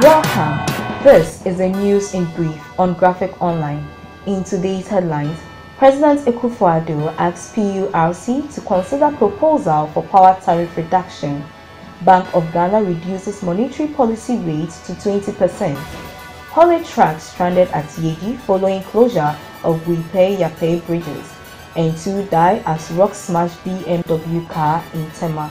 Welcome. This is the news in brief on Graphic Online. In today's headlines, President Akufo-Addo asks PURC to consider proposal for power tariff reduction. Bank of Ghana reduces monetary policy rate to 20%. Haulage trucks stranded at Yeji following closure of Yape bridges. And 2 die as rock smashed BMW car in Tema.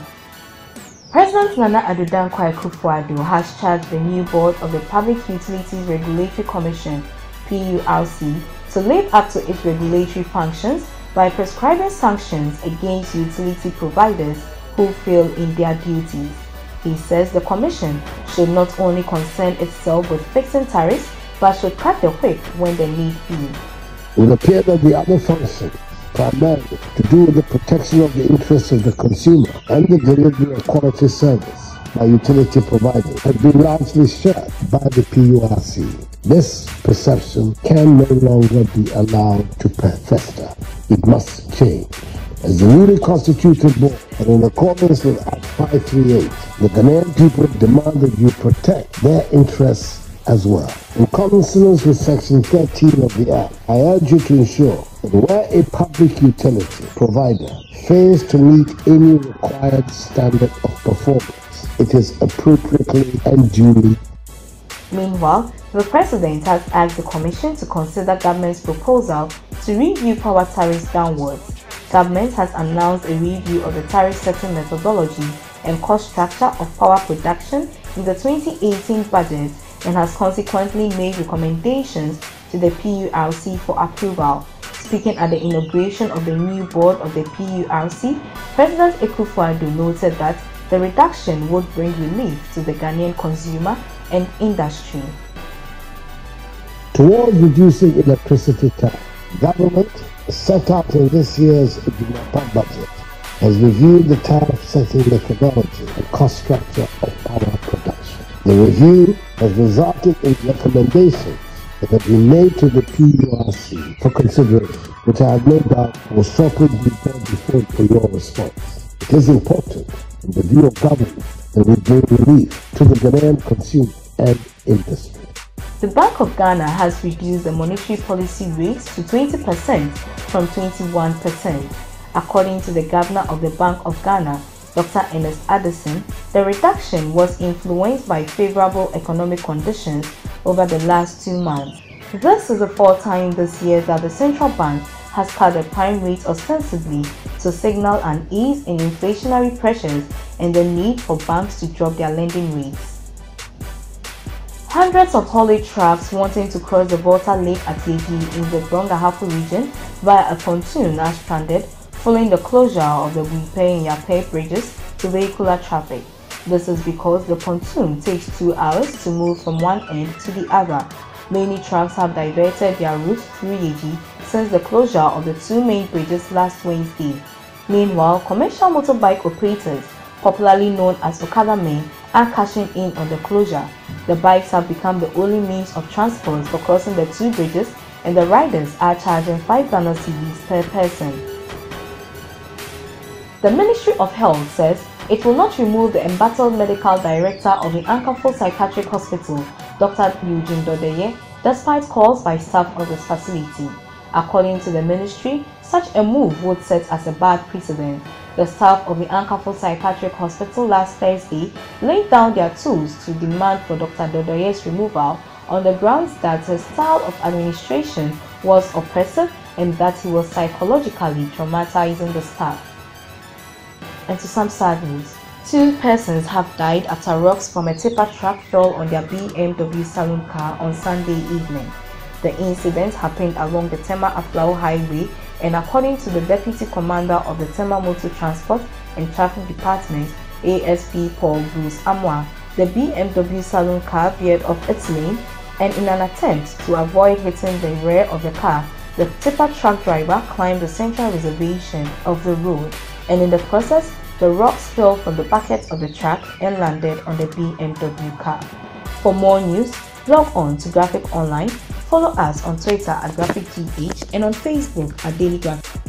President Nana Addo Akufo-Addo has charged the new board of the Public Utilities Regulatory Commission (PURC) to live up to its regulatory functions by prescribing sanctions against utility providers who fail in their duties. He says the commission should not only concern itself with fixing tariffs, but should crack the whip when the need be. It would appear that the other functions, primarily to do with the protection of the interests of the consumer and the delivery of quality service by utility providers, have been largely shared by the PURC. This perception can no longer be allowed to fester. It must change. As the newly constituted board, and in accordance with Act 538, the Ghanaian people demand that you protect their interests as well. In consonance with Section 13 of the Act, I urge you to ensure that where a public utility provider fails to meet any required standard of performance, it is appropriately and duly. Meanwhile, the President has asked the Commission to consider government's proposal to review power tariffs downwards. Government has announced a review of the tariff setting methodology and cost structure of power production in the 2018 budget and has consequently made recommendations to the PURC for approval. Speaking at the inauguration of the new board of the PURC, President Akufo-Addo noted that the reduction would bring relief to the Ghanaian consumer and industry. Towards reducing electricity tariff, government, set out in this year's budget, has reviewed the tariff setting methodology and cost structure of power production. The review has resulted in recommendations that have been made to the PURC for consideration, which I have no doubt will shortly be brought before for your response. It is important, in the view of government, that we bring relief to the Ghanaian consumer and industry. The Bank of Ghana has reduced the monetary policy rate to 20% from 21%. According to the Governor of the Bank of Ghana, Dr. Ernest Addison, the reduction was influenced by favorable economic conditions over the last 2 months. This is the 4th time this year that the central bank has cut the prime rate ostensibly to signal an ease in inflationary pressures and the need for banks to drop their lending rates. Hundreds of haulage trucks wanting to cross the bottleneck at Yeji in the Ankaful region via a pontoon are stranded following the closure of the Yape bridges to vehicular traffic. This is because the pontoon takes 2 hours to move from one end to the other. Many trucks have diverted their route through Yeji since the closure of the 2 main bridges last Wednesday. Meanwhile, commercial motorbike operators, popularly known as Okada men, are cashing in on the closure. The bikes have become the only means of transport for crossing the 2 bridges, and the riders are charging 5 Ghana cedis per person. The Ministry of Health says it will not remove the embattled medical director of the Ankaful Psychiatric Hospital, Dr. Yeji, despite calls by staff of this facility. According to the ministry, such a move would set as a bad precedent. The staff of the Ankaful Psychiatric Hospital last Thursday laid down their tools to demand for Dr. Dodoye's removal on the grounds that his style of administration was oppressive and that he was psychologically traumatizing the staff. And to some sad news, 2 persons have died after rocks from a tipper truck fell on their BMW saloon car on Sunday evening. The incident happened along the Tema Highway, and according to the Deputy Commander of the Tema Motor Transport and Traffic Department, ASP Paul Bruce Amwa, the BMW saloon car veered off its lane, and in an attempt to avoid hitting the rear of the car, the tipper truck driver climbed the central reservation of the road, and in the process, the rocks fell from the bucket of the truck and landed on the BMW car. For more news, log on to Graphic Online, follow us on Twitter at GraphicGH and on Facebook at Daily Graphic.